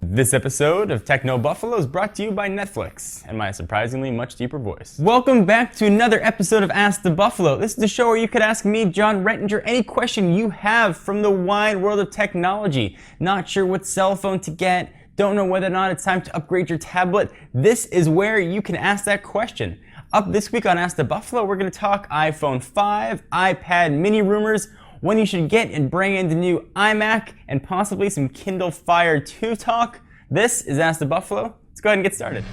This episode of Techno Buffalo is brought to you by Netflix and my surprisingly much deeper voice. Welcome back to another episode of Ask the Buffalo. This is the show where you could ask me, John Rettinger, any question you have from the wide world of technology. Not sure what cell phone to get, don't know whether or not it's time to upgrade your tablet. This is where you can ask that question. Up this week on Ask the Buffalo, we're going to talk iPhone 5, iPad mini rumors, when you should get and bring in the new iMac, and possibly some Kindle Fire 2 talk. This is Ask the Buffalo. Let's go ahead and get started.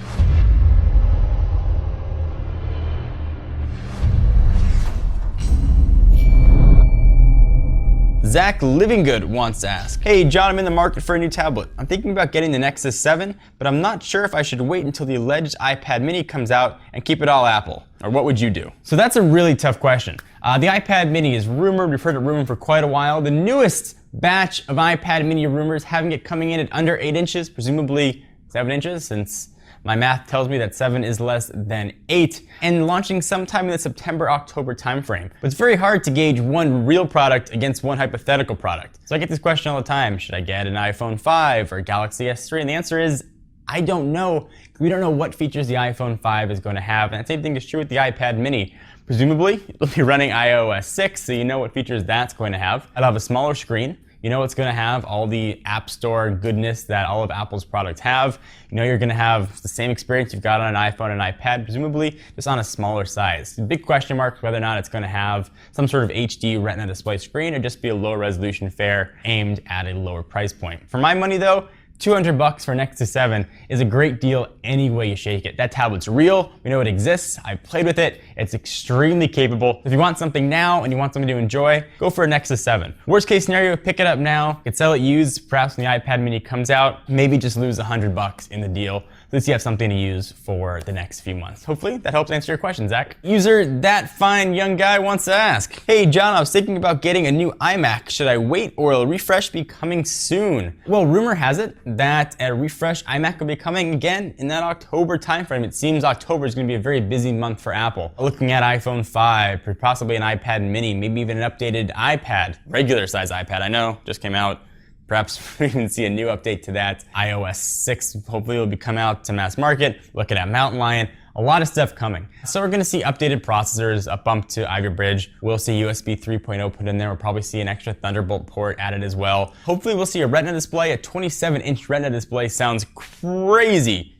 Zach Livinggood wants to ask, hey John, I'm in the market for a new tablet. I'm thinking about getting the Nexus 7, but I'm not sure if I should wait until the alleged iPad mini comes out and keep it all Apple. Or what would you do? So that's a really tough question. The iPad mini is rumored, we've heard it rumored for quite a while. The newest batch of iPad mini rumors having it coming in at under 8 inches, presumably 7 inches, since my math tells me that 7 is less than 8, and launching sometime in the September-October timeframe. But it's very hard to gauge one real product against one hypothetical product. So I get this question all the time, should I get an iPhone 5 or a Galaxy S3? And the answer is, I don't know. We don't know what features the iPhone 5 is going to have, and the same thing is true with the iPad mini. Presumably, it'll be running iOS 6, so you know what features that's going to have. It'll have a smaller screen. You know it's going to have all the App Store goodness that all of Apple's products have. You know you're going to have the same experience you've got on an iPhone and iPad, presumably just on a smaller size. The big question mark is whether or not it's going to have some sort of HD Retina display screen or just be a low resolution fare aimed at a lower price point. For my money though, $200 for Nexus 7 is a great deal any way you shake it. That tablet's real, we know it exists, I've played with it, it's extremely capable. If you want something now and you want something to enjoy, go for a Nexus 7. Worst case scenario, pick it up now, you could sell it used, perhaps when the iPad mini comes out, maybe just lose $100 in the deal. At least you have something to use for the next few months. Hopefully that helps answer your question, Zach. User That Fine Young Guy wants to ask, hey John, I was thinking about getting a new iMac. Should I wait or will a refresh be coming soon? Well, rumor has it that a refresh iMac will be coming again in that October timeframe. It seems October is going to be a very busy month for Apple. Looking at iPhone 5, possibly an iPad mini, maybe even an updated iPad, regular size iPad. I know, just came out. Perhaps we can see a new update to that. iOS 6 hopefully will be come out to mass market. Looking at Mountain Lion, a lot of stuff coming. So we're gonna see updated processors, a bump to Ivy Bridge. We'll see USB 3.0 put in there. We'll probably see an extra Thunderbolt port added as well. Hopefully we'll see a Retina display. A 27-inch Retina display sounds crazy.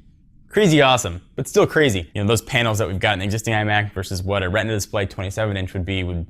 Crazy awesome, but still crazy. You know, those panels that we've got in the existing iMac versus what a Retina display 27-inch would be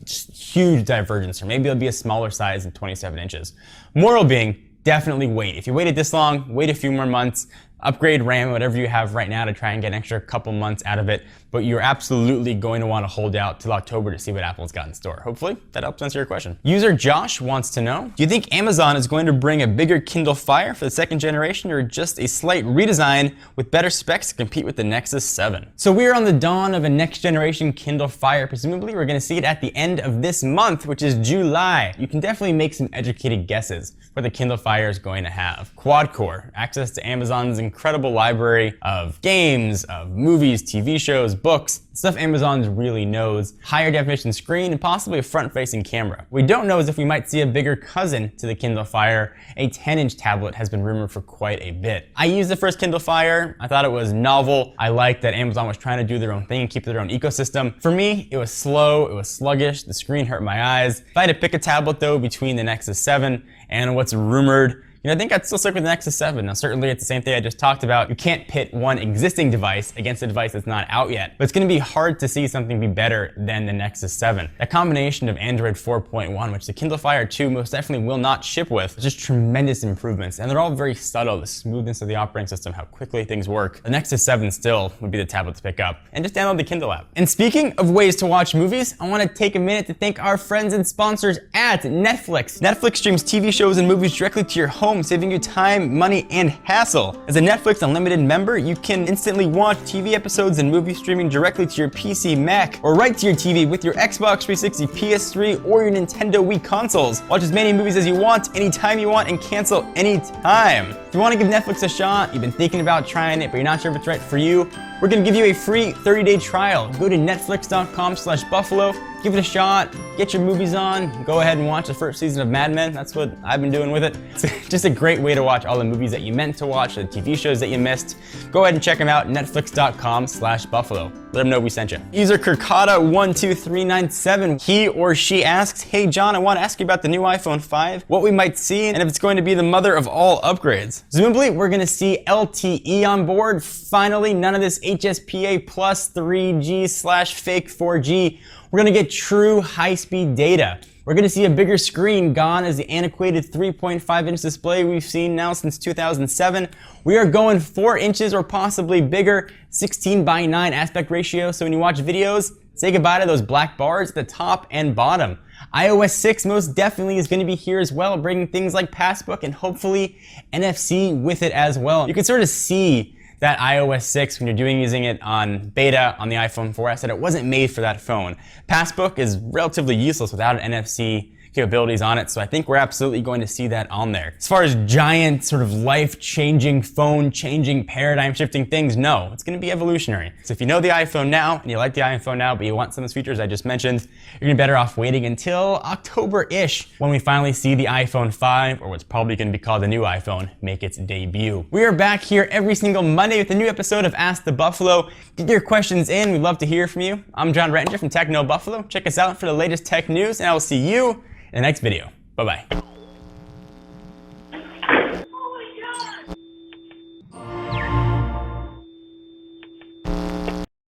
just huge divergence, or maybe it'll be a smaller size than 27 inches. Moral being, definitely wait. If you waited this long, wait a few more months, upgrade RAM, whatever you have right now to try and get an extra couple months out of it, but you're absolutely going to want to hold out till October to see what Apple's got in store. Hopefully that helps answer your question. User Josh wants to know, do you think Amazon is going to bring a bigger Kindle Fire for the second generation or just a slight redesign with better specs to compete with the Nexus 7? So we're on the dawn of a next generation Kindle Fire. Presumably we're going to see it at the end of this month, which is July. You can definitely make some educated guesses what the Kindle Fire is going to have. Quad core, access to Amazon's incredible library of games, of movies, TV shows, books, stuff Amazon really knows, higher definition screen, and possibly a front-facing camera. What we don't know is if we might see a bigger cousin to the Kindle Fire. A 10-inch tablet has been rumored for quite a bit. I used the first Kindle Fire. I thought it was novel. I liked that Amazon was trying to do their own thing and keep their own ecosystem. For me, it was slow, it was sluggish, the screen hurt my eyes. If I had to pick a tablet though between the Nexus 7 and what's rumored, I think I'd still stick with the Nexus 7. Now certainly it's the same thing I just talked about. You can't pit one existing device against a device that's not out yet, but it's going to be hard to see something be better than the Nexus 7. That combination of Android 4.1, which the Kindle Fire 2 most definitely will not ship with, is just tremendous improvements, and they're all very subtle. The smoothness of the operating system, how quickly things work. The Nexus 7 still would be the tablet to pick up, and just download the Kindle app. And speaking of ways to watch movies, I want to take a minute to thank our friends and sponsors at Netflix. Netflix streams TV shows and movies directly to your home, saving you time, money, and hassle. As a Netflix Unlimited member, you can instantly watch TV episodes and movie streaming directly to your PC, Mac, or right to your TV with your Xbox 360, PS3, or your Nintendo Wii consoles. Watch as many movies as you want, anytime you want, and cancel anytime. If you want to give Netflix a shot, you've been thinking about trying it, but you're not sure if it's right for you, we're going to give you a free 30-day trial. Go to netflix.com/buffalo, give it a shot, get your movies on, go ahead and watch the first season of Mad Men. That's what I've been doing with it. It's just a great way to watch all the movies that you meant to watch, the TV shows that you missed. Go ahead and check them out, netflix.com/Buffalo. Let them know we sent you. User Kirkata12397, he or she asks, hey John, I want to ask you about the new iPhone 5, what we might see, and if it's going to be the mother of all upgrades. Presumably, we're going to see LTE on board. Finally, none of this HSPA plus 3G/fake 4G. We're going to get true high-speed data. We're going to see a bigger screen gone as the antiquated 3.5-inch display we've seen now since 2007. We are going 4 inches or possibly bigger, 16:9 aspect ratio. So when you watch videos, say goodbye to those black bars at the top and bottom. iOS 6 most definitely is going to be here as well, bringing things like Passbook and hopefully NFC with it as well. You can sort of see that iOS 6 when you're using it on beta on the iPhone 4S, that it wasn't made for that phone. Passbook is relatively useless without an NFC capabilities on it, so I think we're absolutely going to see that on there. As far as giant sort of life-changing, phone-changing, paradigm-shifting things, no, it's going to be evolutionary. So if you know the iPhone now, and you like the iPhone now, but you want some of those features I just mentioned, you're going to be better off waiting until October-ish when we finally see the iPhone 5, or what's probably going to be called the new iPhone, make its debut. We are back here every single Monday with a new episode of Ask the Buffalo. Get your questions in, we'd love to hear from you. I'm John Rettinger from Techno Buffalo. Check us out for the latest tech news, and I will see you in the next video. Bye-bye.